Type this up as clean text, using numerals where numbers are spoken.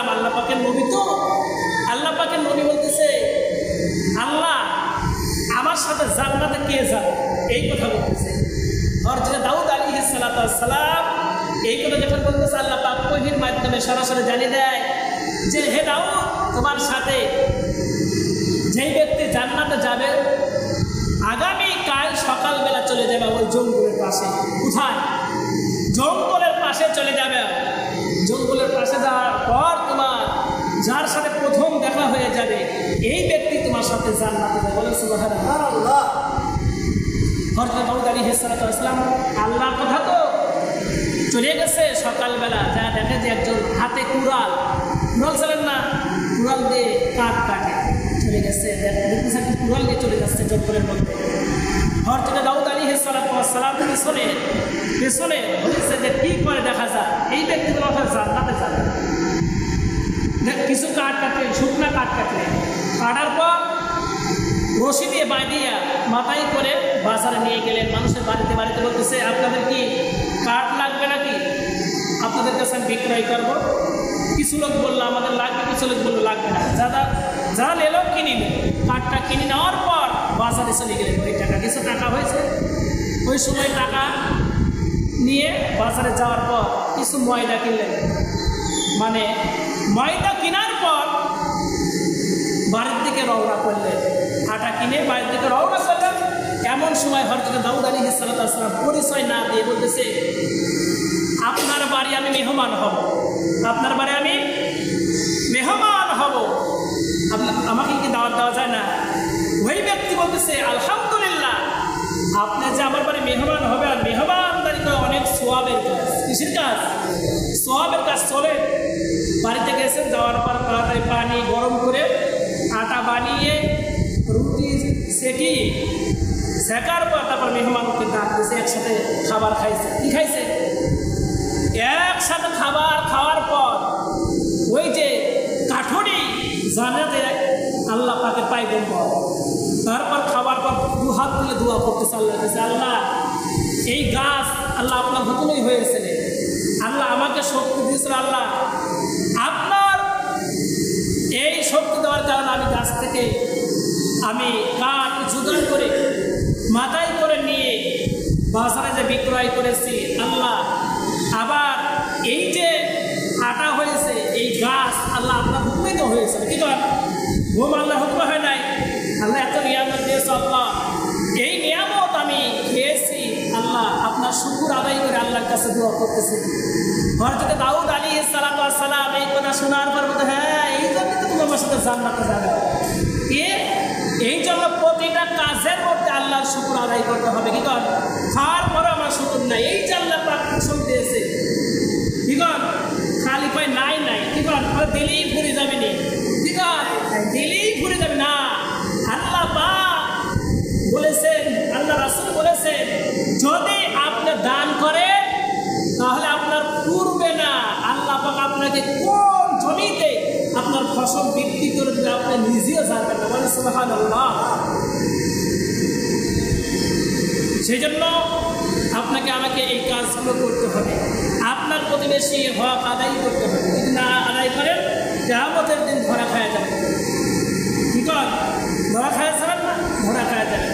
সালাম আল্লাহ পাকের নবী, তো আল্লাহ পাকের নবী বলতেছে আল্লাহ আমার সাথে জান্নাতে কে যাবে, এই কথা বলতেছে। হযরত দাউদ আলাইহিস সালাম এই কথা যখন বলতেছে, আল্লাহ পাক ওহীর মাধ্যমে সরাসরি জানিয়ে দেয় যে হে দাউদ, তোমার সাথে যেই ব্যক্তি জান্নাতে যাবে আগামীকাল সকালবেলা চলে যাবে ওই জঙ্গলের পাশে। কোথায়? জঙ্গলের পাশে চলে যাবে। জঙ্গলের পাশে যাওয়ার পর তোমার যার সাথে প্রথম দেখা হয়ে যাবে এই ব্যক্তি তোমার সাথে জান্নাতে যাবে। বলেন সুবহানাল্লাহ। হযরত দাউদ আলাইহিস সালাম আল্লাহর কথা তো চলে গেছে সকালবেলা, যা দেখে যে একজন হাতে কুড়াল ছিলেন না, কুড়াল দিয়ে কাঠ কাটে চলে গেছে, দেখতেছে কুড়াল দিয়ে চলে যাচ্ছে জঙ্গলের মধ্যে। হযরত দাউদ আলাইহিস সালাম পেছনে বলেছে যে কি করে দেখা যায় এই ব্যক্তি তোমার জান্নাতে যাবে। কিছু কাঠ কাটলেন, শুকনা কাঠ কাটলেন, কাটার পর রশি দিয়ে বাঁধিয়া মাথায় করে বাজারে নিয়ে গেলেন। মানুষের বাড়িতে বাড়িতে বলতেছে আপনাদের কি কাঠ লাগবে নাকি, আপনাদের কাছে আমি বিক্রয় করবো। কিছু লোক বললো আমাদের লাগবে, কিছু লোক বললো লাগবে না। যারা এলো কিনে নিল, কাঠটা কিনে নেওয়ার পর বাজারে চলে গেলেন। ওই টাকা কিছু টাকা হয়েছে, ওই সময় টাকা নিয়ে বাজারে যাওয়ার পর কিছু ময়দা কিনলেন। মানে ময়দা কেনার পর বাড়ির দিকে রওনা করলেন, আটা কিনে বাড়ির দিকে রওনা করলেন। এমন সময় হযরত দাউদ আলাইহিস সালাম পরিচয় না দিয়ে বলতেছে আপনার বাড়ি আমি মেহমান হব, আপনার বাড়ি আমি মেহমান হব, আমাকে কি দাওয়াত দেওয়া যায় না? ওই ব্যক্তি বলতেছে আলহামদুলিল্লাহ, আপনি যে আমার বাড়ি মেহমান হবে, আর মেহমানদারি করা অনেক সওয়াবের কাজ। কিসের কাজ? সওয়াবের কাজ। চলে বাড়িতে গেছেন, যাওয়ার পর তাড়াতাড়ি পানি গরম করে আটা বানিয়ে রুটি শেখার পর তারপর মেহমানকে ডাক দিয়েছে, একসাথে খাবার খাইছে। কি খাইছে? একসাথে খাবার খাওয়ার পর ওই যে কাঠুরি জানাতে আল্লাহ পাকে পাইবেন, তারপর খাবার পর দু হাত তুলে দোয়া করতেছে আল্লাহ কাছে, আল্লাহ এই গাছ আল্লাহ আপনার হুকুমই হয়েছে, আল্লাহ আমাকে শক্তি দিয়েছিল, আল্লাহ আপনার এই শক্তি দেওয়ার কারণে আমি গাছ থেকে আমি কাঠ জোগাড় করে মাথায় করে নিয়ে বাজারে যে বিক্রয় করেছি, আল্লাহ আবার এই যে আটা হয়েছে এই গাছ আল্লাহ আপনার হুকুমই তো হয়েছে। কি করেন? ঘুম আল্লাহ হুকুম হয় নাই, আল্লাহ এত নিয়ামত দিয়েছে, আল্লাহ এই নিয়ামত আমি খেয়েছি, আল্লাহ আপনার শুকর আদায় করে আল্লাহর কাছে দোয়া করতেছি। হযরত দাউদ আলাইহিস সালাম এই কথা শোনার পর বলতে, হ্যাঁ এই জন্য তো তোমার সাথে জান্নাতে যাবে। এই জন্য প্রতিটা কাজের মধ্যে আল্লাহর শুকর আদায় করতে হবে। কি কর? খাওয়ার পরে আমার শুকর নাই, এই যে আল্লাহ পাক শুনতেছে, কি কর? খালি পায় নাই নাই, কি কর? দিলেই ঘুরে যাবে নি, কি কর? দিলেই ঘুরে যাবে না। আল্লাহ পাক বলেছেন, আল্লাহ রাসূল বলেছেন, যদি আপনি দান করেন তাহলে আপনার পূর্বে না, আল্লাহ পাক আপনাকে কোন জমিতে আপনার ফসল বিক্রি করে দিলে আপনি নিজেও জানবেন না। বলেন সুবহানাল্লাহ। সেই জন্য আপনাকে আমাকে এই কাজগুলো করতে হবে, আপনার প্রতিবেশী হক আদায় করতে হবে। যদি না আদায় করেন কিয়ামতের দিন ধরা খাওয়া যাবে। কি কর? ধরা খাওয়া যাবেন না, ধরা খাওয়া যাবে।